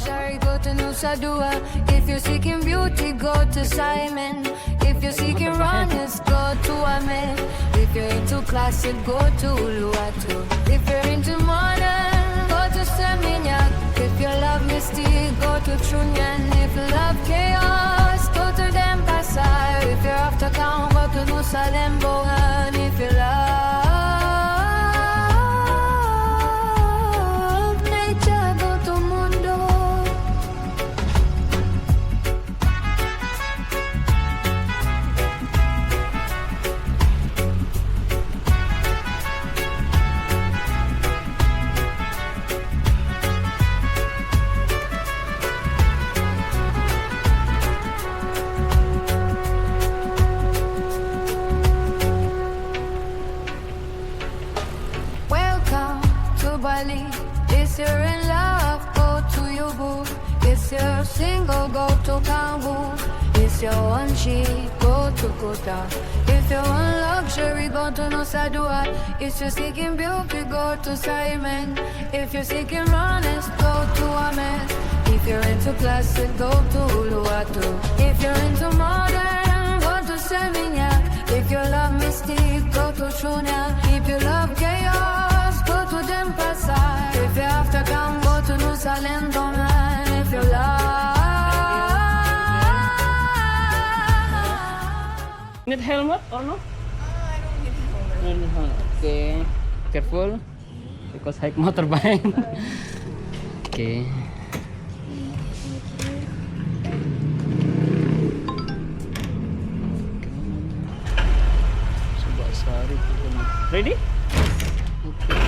luxury, go to Nusa Dua. If you're seeking beauty, go to Simon. If you're seeking rawness, go to Ahmed. If you're into classic, go to Uluwatu. If you're into modern, go to Seminyak. If you love mystique, go to Chunyan. If you love chaos, go to Denpasar. If you're after town, go to Nusa Lembogan. If you love nature, go to Mundo. Welcome to Bali. If you're in love, go to Yubu. If you're single, go to Kambu. If you're on cheap, go to Kuta. If you're on luxury, go to Nusa Dua. If you're seeking beauty, go to Simon. If you're seeking rawness, go to Ahmed. If you're into classic, go to Uluwatu. If you're into modern, go to Seminyak. If you love mystique, go to Chunya. If you love chaos, go to Denpasar. If you're after come, go to Nusa Lembogan. If you love Need helmet or no? I don't need helmet. Okay. Careful. Because hike motorbike. Okay. Subasari. Ready? Okay.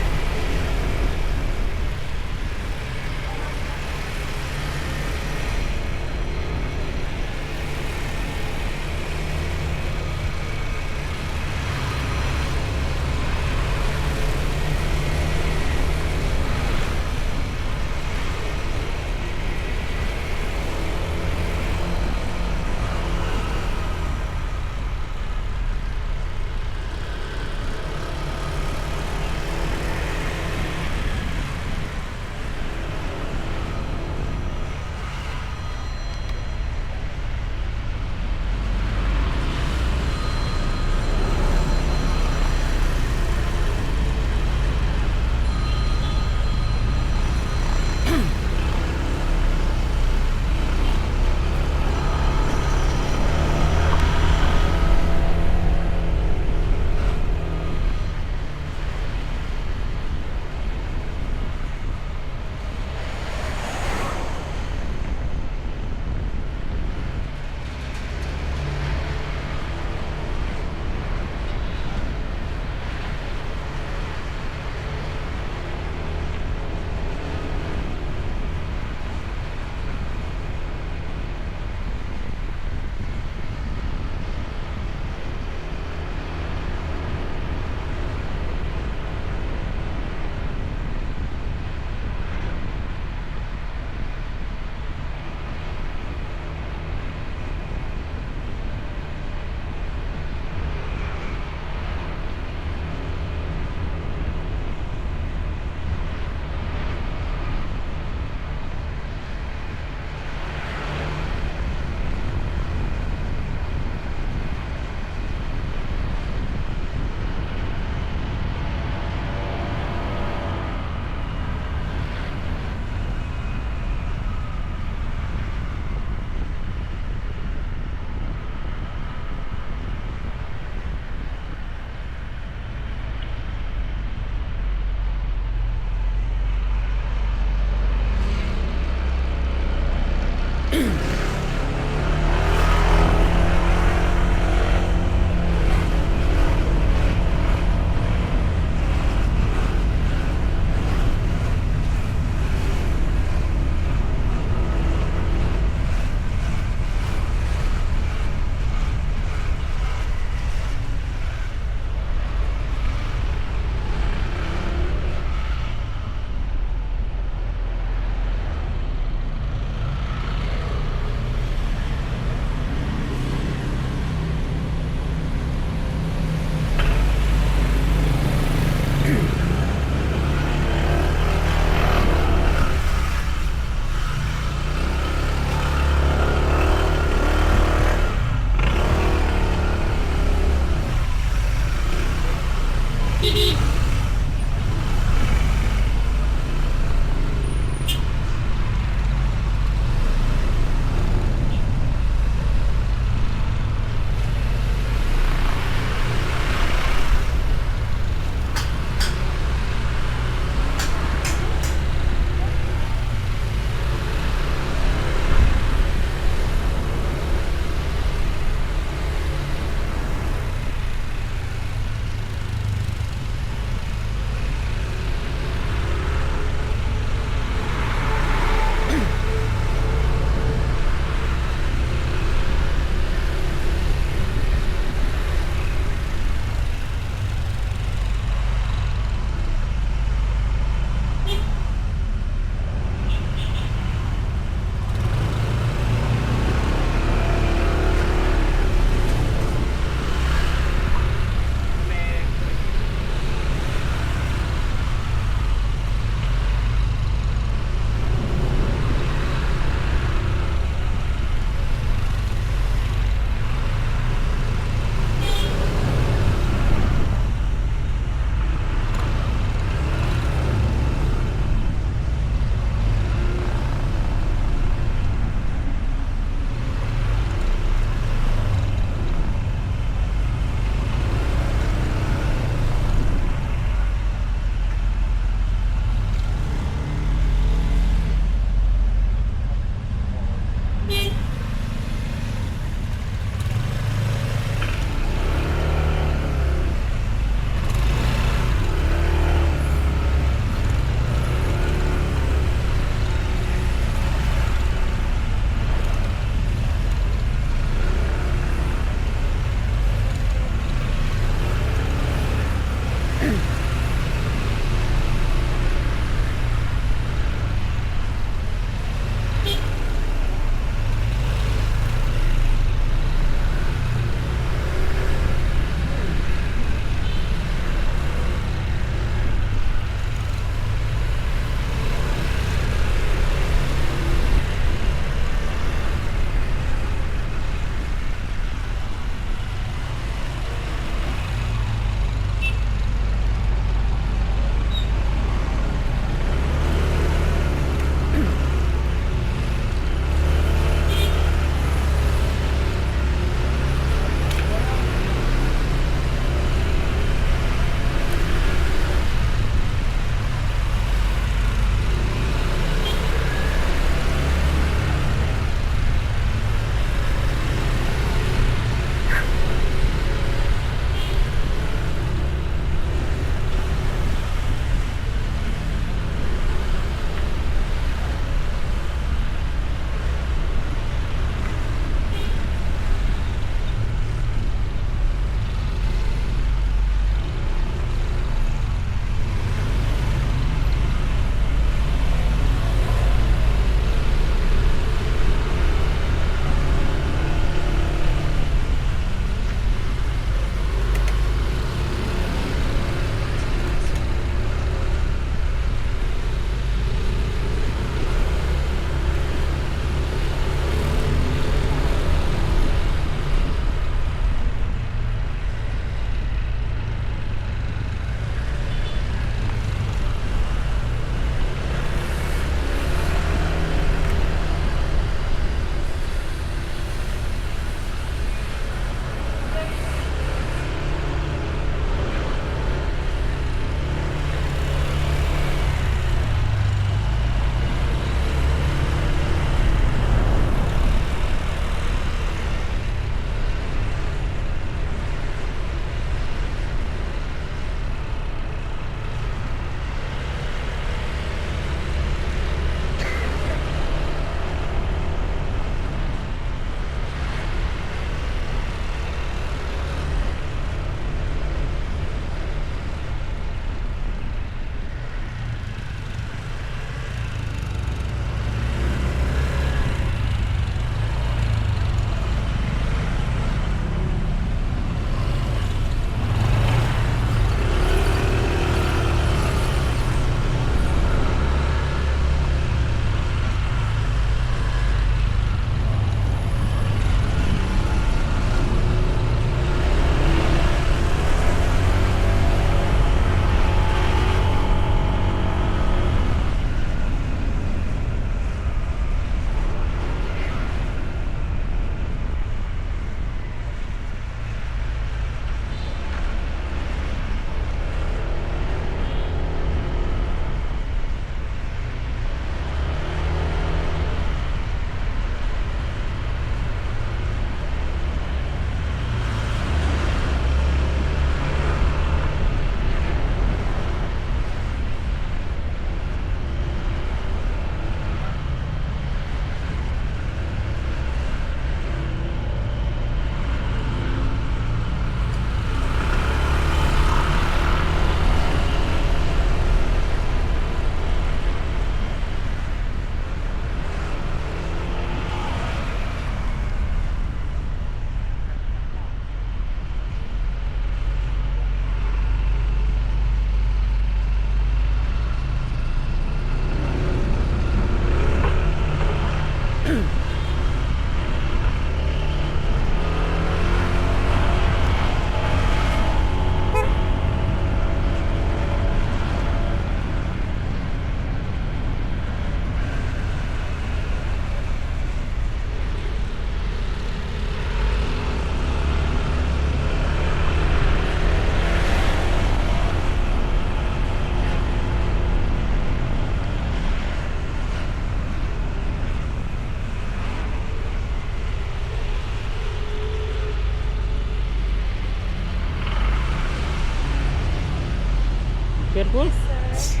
Careful. Sir.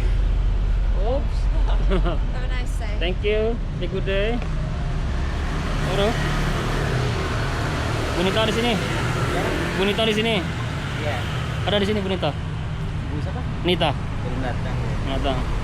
Oops. Have a nice day. Thank you. Have a good day. Oro. Bonita di sini. Bonita di sini. Iya. Ada di sini Bonita. Ibu siapa? Nita. Belum datang. Datang.